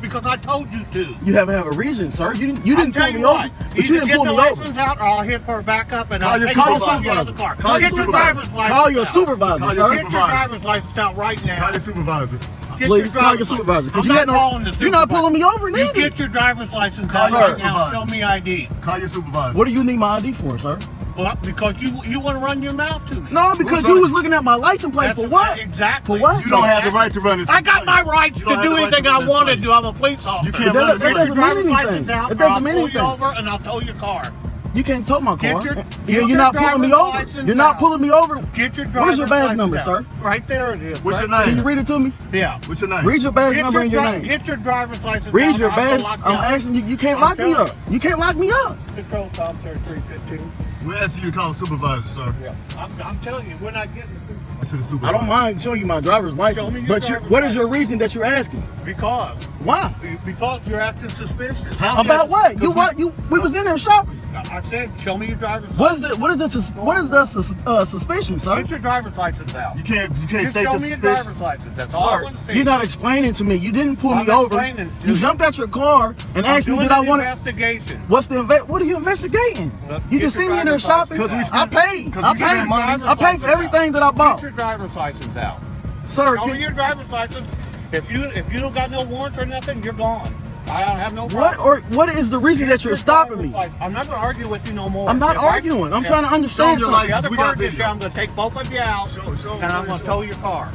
because I told you to. You haven't have a reason, sir. You didn't pull me over. But you didn't pull me over. Get the license out, or I'll hit for a backup, and I'll take you out of the car. Get your driver's license. Call your supervisor, sir. Get your driver's license out right now. Call your supervisor. Please call your supervisor. You're not pulling me over, You get your driver's license out right now. Show me ID. Call your supervisor. What do you need my ID for, sir? Well, because you want to run your mouth to me. No, because you was looking at my license plate. For what? Exactly. For what? You don't have the right to run this. I got my rights to do anything I want to do. I'm a police officer. You can't run that doesn't mean anything. It doesn't mean anything. I'll pull you over and I'll tow your car. You can't tow my car. You're not pulling me over. You're not pulling me over. Get your driver's What is your badge number, sir? Right there it is. What's your name? Can you read it to me? Yeah. What's your name? Read your badge number and your name. Get your driver's license. Read your badge. I'm asking you. You can't lock me up. You can't lock me up. Control Tom 3315. We're asking you to call the supervisor, sir. Yeah. I'm telling you, we're not getting the supervisor. I don't mind showing you my driver's license, but what is your reason that you're asking? Because. Why? Because you're acting suspicious. About what? We was in there shopping. I said, show me your driver's license. What is the suspicion, sir? Get your driver's license out. You can't state the suspicion. Show me your driver's license. That's all I want to see. You're not explaining to me. You didn't pull me over. You jumped out your car and asked me, did I want to? Investigation. What are you investigating? You just seen me in there shopping. I paid for everything that I bought. Get your driver's license out. Sir, show me your driver's license. If you don't got no warrants or nothing, you're gone. I don't have no problem. What is the reason that you're stopping me? I'm not going to argue with you no more. I'm not arguing. I'm trying to understand something. The other part is I'm going to take both of you out and I'm going to tow your car.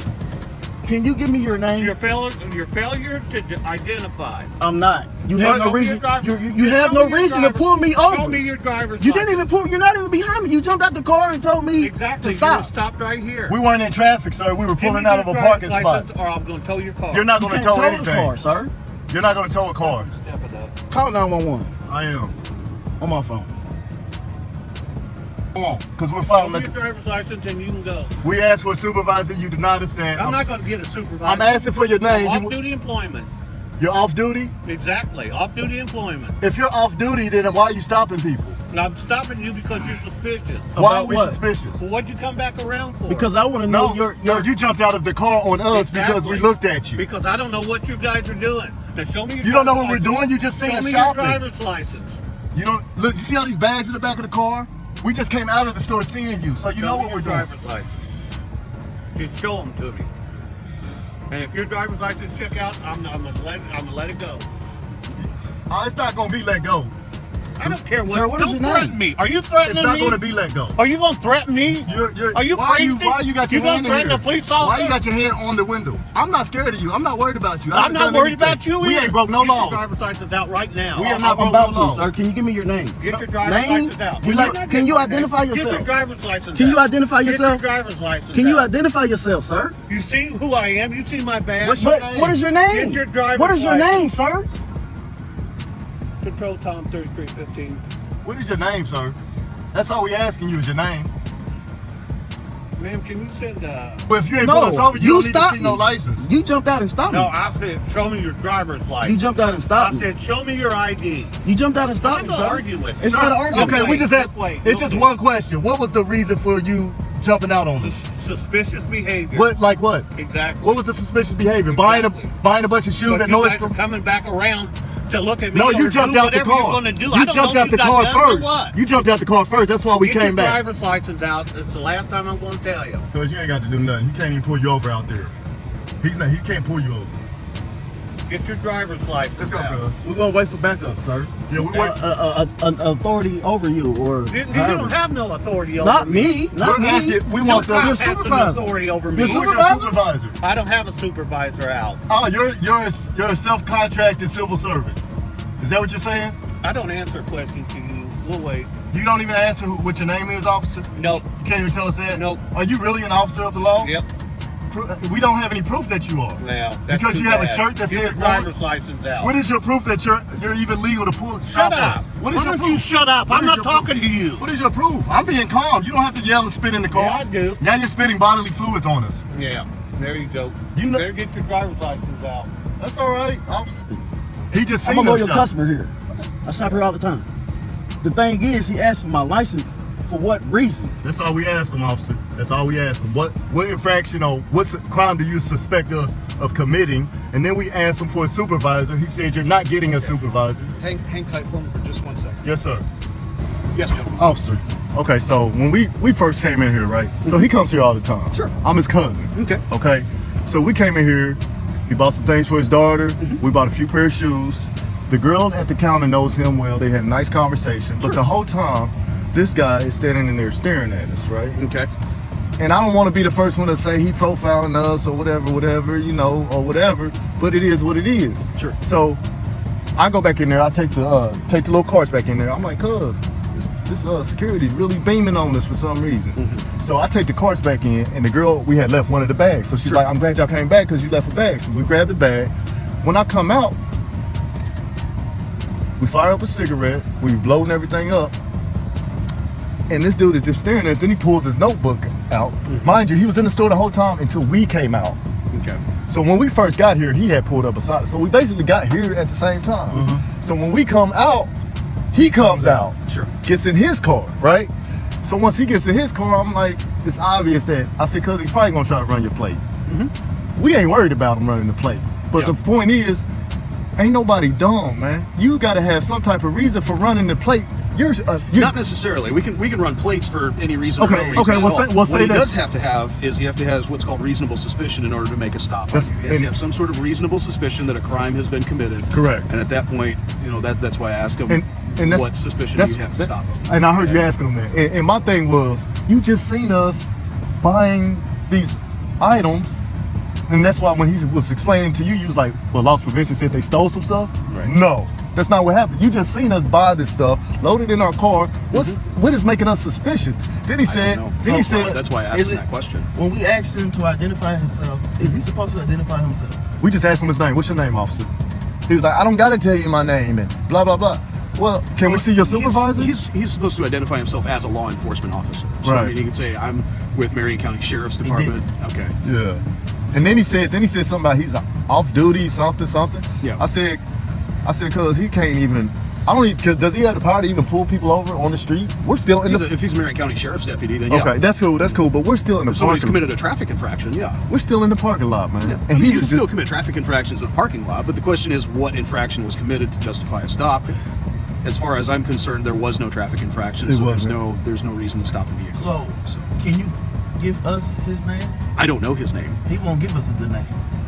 Can you give me your name? Your failure to identify. I'm not. You have no reason. You have no reason to pull me over. Show me your driver's license. You didn't even pull. You're not even behind me. You jumped out the car and told me to stop. You stopped right here. We weren't in traffic, sir. We were pulling out of a parking spot. Or I'm going to tow your car. You're not going to tow anything. The car, sir. You're not going to tow a car. Call 911. I am. On my phone. Come on, because we're following your driver's license and you can go. We asked for a supervisor. You did not understand. I'm not going to get a supervisor. I'm asking for your name. Off-duty employment. You're off duty? Exactly. Off-duty employment. If you're off duty, then why are you stopping people? And I'm stopping you because you're suspicious. Why are we suspicious? Well, what'd you come back around for? Because I want to know you jumped out of the car on us because we looked at you. Because I don't know what you guys are doing. Now show me your You don't know what we're doing? You just seen us shopping. Show me your driver's license. You don't look. You see all these bags in the back of the car? We just came out of the store seeing you, so you know what we're doing. Driver's license. Just show them to me. And if your driver's license check out, I'm gonna let it go. It's not gonna be let go. I don't care what. Sir, what is your name? Threaten me. Are you threatening me? It's not going to be let go. Are you going to threaten me? Are you crazy? Why you got your hand in here? You going to threaten a police officer? Why you got your hand on the window? I'm not scared of you. I'm not worried about you. I'm not worried about you either. We ain't broke no laws. Get your driver's license out right now. We are not broke no laws. Sir, can you give me your name? Get your driver's license out. Can you identify yourself? Get your driver's license Can you identify yourself? Get your driver's license Can you identify yourself, sir? You see who I am? You see my badge? What is your name? Get your driver's What is your name, sir? Control Tom 3315. What is your name, sir? That's all we asking you is your name. Ma'am, can you send Well, if you ain't pull us over, you don't need to see no license. You jumped out and stopped me. No, I said, show me your driver's license. You jumped out and stopped me. I said, show me your ID. You jumped out and stopped me, sir. I'm not arguing with you. It's not an argument. Okay, we just had, it's just one question. What was the reason for you jumping out on us? Suspicious behavior. What, like what? Exactly. What was the suspicious behavior? Buying a bunch of shoes at Nordstrom? Coming back around to look at me. No, you jumped out the car. You jumped out the car first. You jumped out the car first. That's why we came back. Get your driver's license out. It's the last time I'm going to tell you. Because you ain't got to do nothing. He can't even pull you over out there. He can't pull you over. Get your driver's license. Let's go, cuz. We're going to wait for backup, sir. Yeah, we wait. An authority over you or You don't have no authority over Not me. Not me. We want your supervisor. Authority over me. Your supervisor? I don't have a supervisor out. Oh, you're a self-contracted civil servant. Is that what you're saying? I don't answer questions to you. We'll wait. You don't even answer what your name is, officer? Nope. You can't even tell us that? Nope. Are you really an officer of the law? Yep. We don't have any proof that you are. Now, because you have a shirt that says driver's license out. What is your proof that you're even legal to pull? Shut up. What is Why your don't proof? you shut up? I'm not talking to you. What is your proof? I'm being calm. You don't have to yell and spit in the car. Yeah, I do. Now you're spitting bodily fluids on us. Yeah. There you go. You better get your driver's license out. That's all right, officer. He just seen I'm a loyal us shop. customer here. I shop here all the time. The thing is, he asked for my license For what reason? That's all we asked him, officer. That's all we asked him. What infraction or what crime do you suspect us of committing? And then we asked him for a supervisor. He said, you're not getting a supervisor. Hang tight for me for just 1 second. Yes, sir. Yes, gentlemen. Officer. Okay, so when we first came in here, right? So he comes here all the time. Sure. I'm his cousin. Okay. Okay. So we came in here. He bought some things for his daughter. We bought a few pair of shoes. The girl at the counter knows him well. They had a nice conversation. But the whole time, this guy is standing in there staring at us, right? Okay. And I don't want to be the first one to say he profiling us or whatever, you know, or whatever. But it is what it is. Sure. So I go back in there. I take the little carts back in there. I'm like, cuz, this security is really beaming on us for some reason. So I take the carts back in, and the girl, we had left one of the bags. So she's like, I'm glad y'all came back because you left a bag. So we grabbed the bag. When I come out, we fire up a cigarette. We loading everything up. And this dude is just staring at us. Then he pulls his notebook out. Mind you, he was in the store the whole time until we came out. Okay. So when we first got here, he had pulled up beside us. So we basically got here at the same time. So when we come out, he comes out. Sure. Gets in his car, right? So once he gets in his car, I'm like, it's obvious that, I said, cuz he's probably gonna try to run your plate. We ain't worried about him running the plate. But the point is, ain't nobody dumb, man. You gotta have some type of reason for running the plate. You're not necessarily. We can run plates for any reason. Okay, or no reason okay. at We'll all. say what he that. does have to have is he have to have what's called reasonable suspicion in order to make a stop. He has to have some sort of reasonable suspicion that a crime has been committed. Correct. And at that point, you know, that's why I asked him and that's, what suspicion you have to stop him. And I heard you asking him that. And my thing was, you just seen us buying these items. And that's why when he was explaining to you, you was like, well, loss prevention said they stole some stuff? Right. No, that's not what happened. You just seen us buy this stuff, load it in our car. What is making us suspicious? Then he said, that's why I asked him that question. When we asked him to identify himself, is he supposed to identify himself? We just asked him his name. What's your name, officer? He was like, I don't gotta tell you my name and blah, blah, blah. Well, can we see your supervisor? He's supposed to identify himself as a law enforcement officer. So, Right. I mean, he can say, I'm with Marion County Sheriff's Department. Okay. Yeah. And then he said something about he's off duty, something. Yeah. I said, cuz he can't even, cause does he have the power to even pull people over on the street? We're still in If he's a Marion County Sheriff's deputy, then yeah. Okay, that's cool, but we're still in the If somebody's parking lot. committed a traffic infraction, yeah. We're still in the parking lot, man. Yeah. And he he can was still commit traffic infractions in the parking lot, but the question is what infraction was committed to justify a stop. As far as I'm concerned, there was no traffic infraction, so there's no reason to stop the vehicle. So, can you give us his name? I don't know his name. He won't give us the name.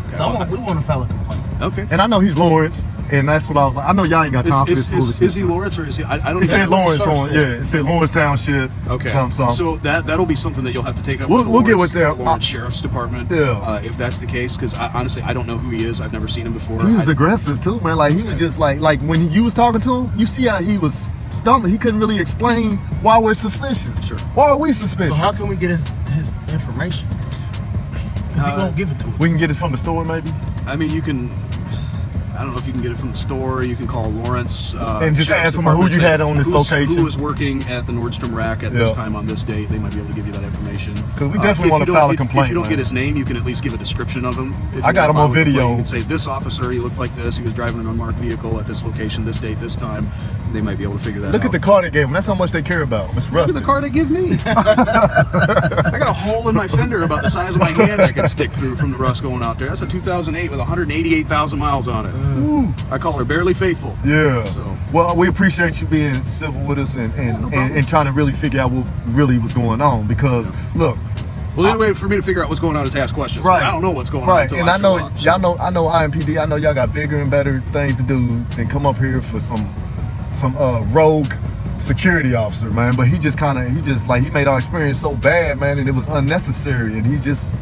Okay. So we want to file a complaint. Okay. And I know he's Lawrence, and that's what I was like. I know y'all ain't got time for this foolishness. Is he Lawrence or is he? I don't know. It said Lawrence on, it said Lawrence Township. Okay. Something. So that'll be something that you'll have to take up. We'll get with them. Lawrence Sheriff's Department. Yeah. If that's the case, because honestly, I don't know who he is. I've never seen him before. He was aggressive too, man. Like he was just like when you was talking to him, you see how he was stumbling. He couldn't really explain why we're suspicious. Sure. Why are we suspicious? So how can we get his information? Because he won't give it to us. We can get it from the store, maybe. I mean, you can. I don't know if you can get it from the store. You can call Lawrence and just Sheriff's ask him who you had on this location. Who was working at the Nordstrom rack at this time on this date? They might be able to give you that information. Because we definitely want to file a complaint. If you don't get his name, you can at least give a description of him. I got him on video. You can say this officer, he looked like this. He was driving an unmarked vehicle at this location, this date, this time. They might be able to figure that out. Look at the car they gave him. That's how much they care about him. It's rusted. Look at the car they give me. I got a hole in my fender about the size of my hand I can stick through from the rust going out there. That's a 2008 with 188,000 miles on it. I call her barely faithful. Yeah. So. Well, we appreciate you being civil with us and trying to really figure out what really was going on. Because look. Well, the only way for me to figure out what's going on is ask questions. Right. I don't know what's going on. Right. And I know up, I know IMPD. I know y'all got bigger and better things to do than come up here for some rogue security officer, man. But he made our experience so bad, man, and it was unnecessary. And he just.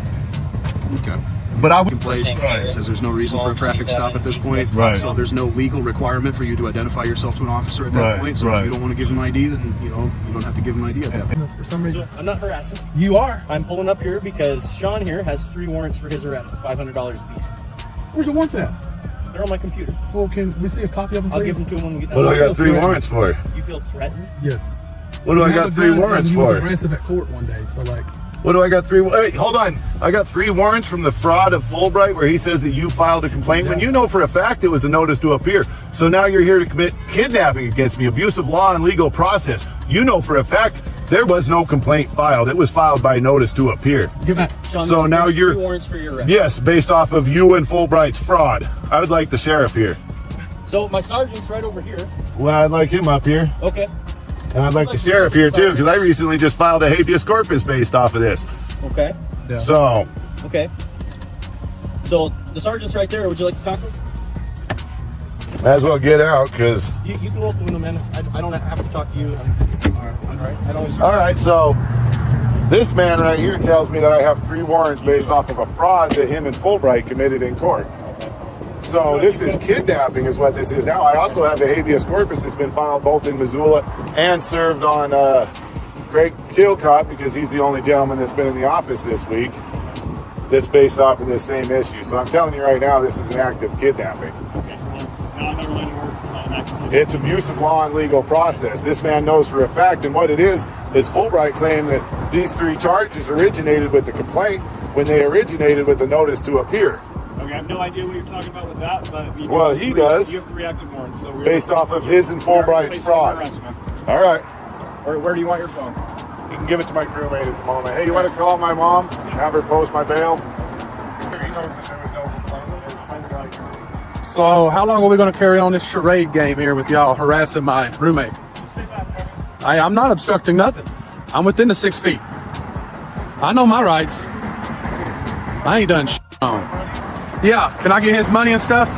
Okay. But I would. In place says there's no reason for a traffic stop at this point. Right. So there's no legal requirement for you to identify yourself to an officer at that point. So if you don't want to give him ID, then you don't have to give him ID at that point. For some reason. I'm not harassing. You are. I'm pulling up here because Sean here has 3 warrants for his arrest, $500 a piece. Where's the warrants at? They're on my computer. Well, can we see a copy of them, I'll please? give them to him when we get done. What do I got 3 warrants for? You feel threatened? Yes. What do I got 3 warrants He was for? aggressive at court one day, so like. What do I got 3? Wait, hold on. I got 3 warrants from the fraud of Fulbright where he says that you filed a complaint when you know for a fact it was a notice to appear. So now you're here to commit kidnapping against me, abuse of law and legal process. You know for a fact There was no complaint filed. It was filed by notice to appear. Sean, So now there's you're- 3 warrants for your arrest. Yes, based off of you and Fulbright's fraud. I would like the sheriff here. So my sergeant's right over here. Well, I'd like him up here. Okay. And I'd like the sheriff here too, because I recently just filed a habeas corpus based off of this. Okay. So, Okay. So the sergeant's right there. Would you like to talk to him? might as well get out, because... You can roll up the window, man. I don't have to talk to you. All right. I don't. All right, so this man right here tells me that I have 3 warrants based off of a fraud that him and Fulbright committed in court. So this is kidnapping is what this is now. I also have a habeas corpus that's been filed both in Missoula and served on Greg Chilcott, because he's the only gentleman that's been in the office this week that's based off of this same issue. So I'm telling you right now, this is an act of kidnapping. It's abuse of law and legal process. This man knows for a fact, and what it is Fulbright claimed that these 3 charges originated with the complaint when they originated with the notice to appear. Okay, I have no idea what you're talking about with that, but you Well, he does. You have 3 active warrants, so we're Based off of his and Fulbright's fraud. All right. Where do you want your phone? You can give it to my crewmate at the moment. Hey, you want to call my mom? Have her post my bail? So how long are we going to carry on this charade game here with y'all harassing my roommate? I'm not obstructing nothing. I'm within the 6 feet. I know my rights. I ain't done shit wrong. Yeah, can I get his money and stuff?